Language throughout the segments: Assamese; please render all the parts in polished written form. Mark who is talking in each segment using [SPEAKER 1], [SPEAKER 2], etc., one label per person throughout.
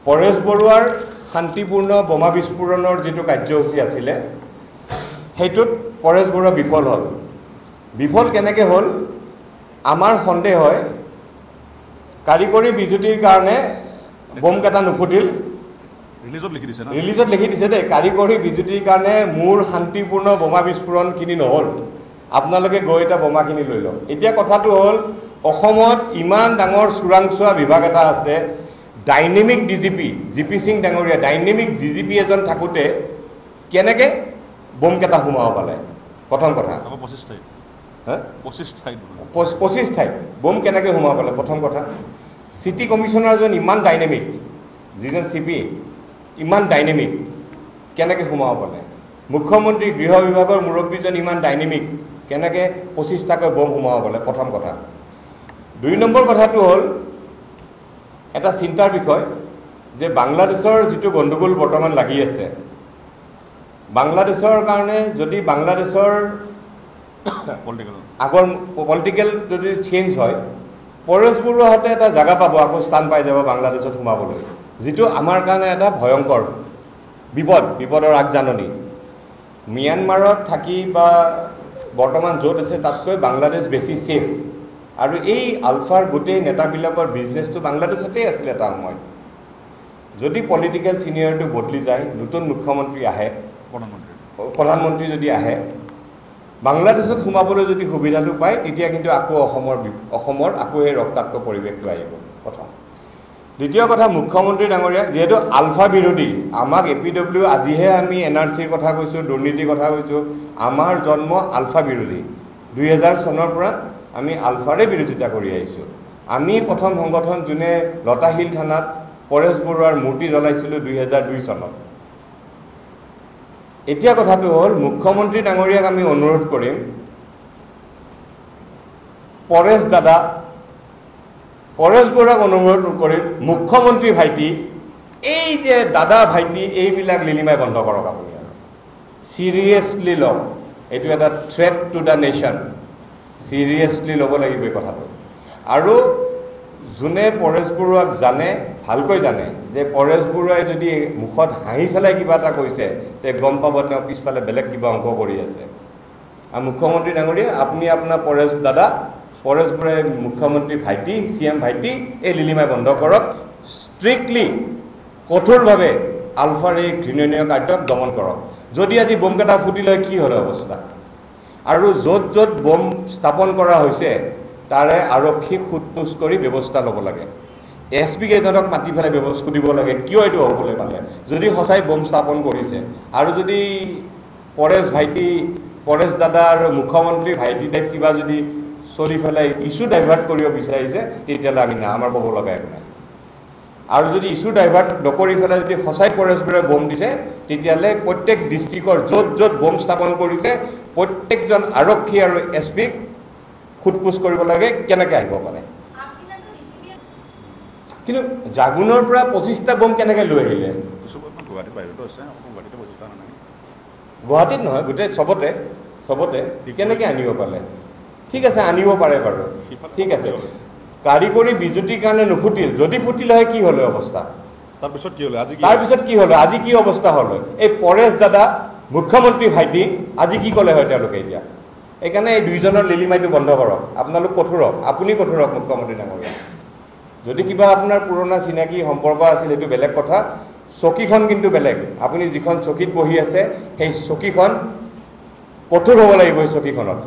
[SPEAKER 1] পৰেশ বৰুৱাৰ শান্তিপূৰ্ণ বোমা বিস্ফোৰণৰ যিটো কাৰ্যসূচী আছিলে সেইটোত পৰেশ বৰুৱা বিফল হ'ল। বিফল কেনেকৈ হ'ল? আমাৰ সন্দেহ হয় কাৰিকৰী বিজুতিৰ কাৰণে বোমকেইটা নুফুটিল। ৰিলিজত লিখি দিছে দেই, কাৰিকৰী বিজুতিৰ কাৰণে মোৰ শান্তিপূৰ্ণ বোমা বিস্ফোৰণখিনি নহ'ল, আপোনালোকে গৈ এটা বোমাখিনি লৈ লওক। এতিয়া কথাটো হ'ল অসমত ইমান ডাঙৰ চোৰাংচোৱা বিভাগ এটা আছে, ডাইনেমিক ডিজিপি জিপি সিং ডাঙৰীয়া ডাইনেমিক ডিজিপি এজন থাকোঁতে কেনেকৈ বোমকেইটা সোমাব পালে? প্ৰথম কথা 25 ঠাইত বোম কেনেকৈ সোমাব পালে? প্ৰথম কথা। চিটি কমিশনাৰজন ইমান ডাইনেমিক, যিজন চিপি ইমান ডাইনেমিক, কেনেকৈ সোমাব পালে? মুখ্যমন্ত্ৰী গৃহ বিভাগৰ মুৰব্বীজন ইমান ডাইনেমিক, কেনেকৈ 25টাকৈ বোম সোমাব পালে? প্ৰথম কথা। 2 নম্বৰ কথাটো হ'ল এটা চিন্তাৰ বিষয় যে বাংলাদেশৰ যিটো গণ্ডগোল বৰ্তমান লাগি আছে, বাংলাদেশৰ কাৰণে যদি বাংলাদেশৰ আগৰ পলিটিকেল যদি চেঞ্জ হয়, পৰেশ বৰুৱাহঁতে এটা জাগা পাব, আকৌ স্থান পাই যাব বাংলাদেশত সোমাবলৈ, যিটো আমাৰ কাৰণে এটা ভয়ংকৰ বিপদৰ আগজাননী। ম্যানমাৰত থাকি বা বৰ্তমান য'ত আছে তাতকৈ বাংলাদেশ বেছি ছেফ। আৰু এই আলফাৰ গোটেই নেতাবিলাকৰ বিজনেছটো বাংলাদেশতেই আছিলে এটা সময়। যদি পলিটিকেল চিনিয়ৰটো বদলি যায়, নতুন মুখ্যমন্ত্ৰী আহে, প্ৰধানমন্ত্ৰী যদি আহে, বাংলাদেশত সোমাবলৈ যদি সুবিধাটো পায়, তেতিয়া কিন্তু আকৌ অসমৰ আকৌ এই ৰক্তাক্ত পৰিৱেশটো আহিব। প্ৰথম। দ্বিতীয় কথা, মুখ্যমন্ত্ৰী ডাঙৰীয়া যিহেতু আলফা বিৰোধী, আমাক APW আজিহে আমি NRCৰ কথা কৈছোঁ, দুৰ্নীতিৰ কথা কৈছোঁ, আমাৰ জন্ম আলফা বিৰোধী। 2000 চনৰ পৰা আমি আলফাৰে বিৰোধিতা কৰি আহিছোঁ। আমি প্ৰথম সংগঠন যোনে লতাশিল থানাত পৰেশ বৰুৱাৰ মূৰ্তি জ্বলাইছিলোঁ 2002 চনত। এতিয়া কথাটো হ'ল মুখ্যমন্ত্ৰী ডাঙৰীয়াক আমি অনুৰোধ কৰিম, পৰেশ বৰুৱাক অনুৰোধ কৰিম, মুখ্যমন্ত্ৰী ভাইটি, এই যে দাদা ভাইটি এইবিলাক লিলিমাই বন্ধ কৰক আপুনি, আৰু চিৰিয়াছলি লওক। এইটো এটা থ্ৰেট টু দ্য নেশ্যন, চিৰিয়াছলি ল'ব লাগিব এই কথাটো। আৰু যোনে পৰেশ বৰুৱাক জানে, ভালকৈ জানে যে পৰেশ বৰুৱাই যদি মুখত হাঁহি পেলাই কিবা এটা কৈছে, তে গম পাব তেওঁ পিছফালে বেলেগ কিবা অংক কৰি আছে। আৰু মুখ্যমন্ত্ৰী ডাঙৰীয়া, আপুনি আপোনাৰ পৰেশ বৰুৱাই মুখ্যমন্ত্ৰী ভাইটি, CM ভাইটি, এই লিলিমাই বন্ধ কৰক, ষ্ট্ৰিক্টলি কঠোৰভাৱে আলফাৰ এই ঘৃণনীয় কাৰ্যক দমন কৰক। যদি আজি বোমকেইটা ফুটি লয় কি হ'লে অৱস্থা? আৰু য'ত য'ত বোম স্থাপন কৰা হৈছে তাৰে আৰক্ষীক সোধপোছ কৰি ব্যৱস্থা ল'ব লাগে। SP কেইজনক মাতি পেলাই ব্যৱস্থা দিব লাগে, কিয় এইটো হ'বলৈ পালে? যদি সঁচাই বোম স্থাপন কৰিছে, আৰু যদি পৰেশ দাদা আৰু মুখ্যমন্ত্ৰী ভাইটি টাইপ কিবা যদি চলি পেলাই ইছ্যু ডাইভাৰ্ট কৰিব বিচাৰিছে, তেতিয়াহ'লে আমি আমাৰ ক'ব লগা একো নাই। আৰু যদি ইছ্যু ডাইভাৰ্ট নকৰি পেলাই যদি সঁচাই পৰেশ বৰুৱাই বোম দিছে, তেতিয়াহ'লে প্ৰত্যেক ডিষ্ট্ৰিক্টৰ য'ত য'ত বোম স্থাপন কৰিছে প্ৰত্যেকজন আৰক্ষী আৰু SPক সোধপোছ কৰিব লাগে, কেনেকৈ আহিব পাৰে। কিন্তু জাগুনৰ পৰা 25টা বোম কেনেকৈ লৈ আহিলে? গুৱাহাটীত নহয়, গোটেই চবতে কেনেকৈ আনিব পালে? ঠিক আছে, আনিব পাৰে বাৰু, ঠিক আছে। কাৰিকৰী বিজুতিৰ কাৰণে নুফুটিল, যদি ফুটিল হয় কি হ'লে অৱস্থা? তাৰপিছত কি হ'লে? আজি কি অৱস্থা হ'ল? এই পৰেশ দাদা, মুখ্যমন্ত্ৰী ভাইটি, আজি কি ক'লে হয় তেওঁলোকে এতিয়া? সেইকাৰণে এই দুইজনৰ লিলিমাইটো বন্ধ কৰক। আপোনালোক কঠোৰ হওক, আপুনি কঠোৰ হওক মুখ্যমন্ত্ৰী ডাঙৰীয়া। যদি কিবা আপোনাৰ পুৰণা চিনাকি সম্পৰ্ক আছিল সেইটো বেলেগ কথা, চকীখন কিন্তু বেলেগ। আপুনি যিখন চকীত বহি আছে সেই চকীখন কঠোৰ হ'ব লাগিব, এই চকীখনত।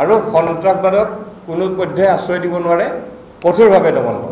[SPEAKER 1] আৰু সন্ত্ৰাসবাদক কোনো পধ্যে আশ্ৰয় দিব নোৱাৰে, কঠোৰভাৱে দমন কৰক।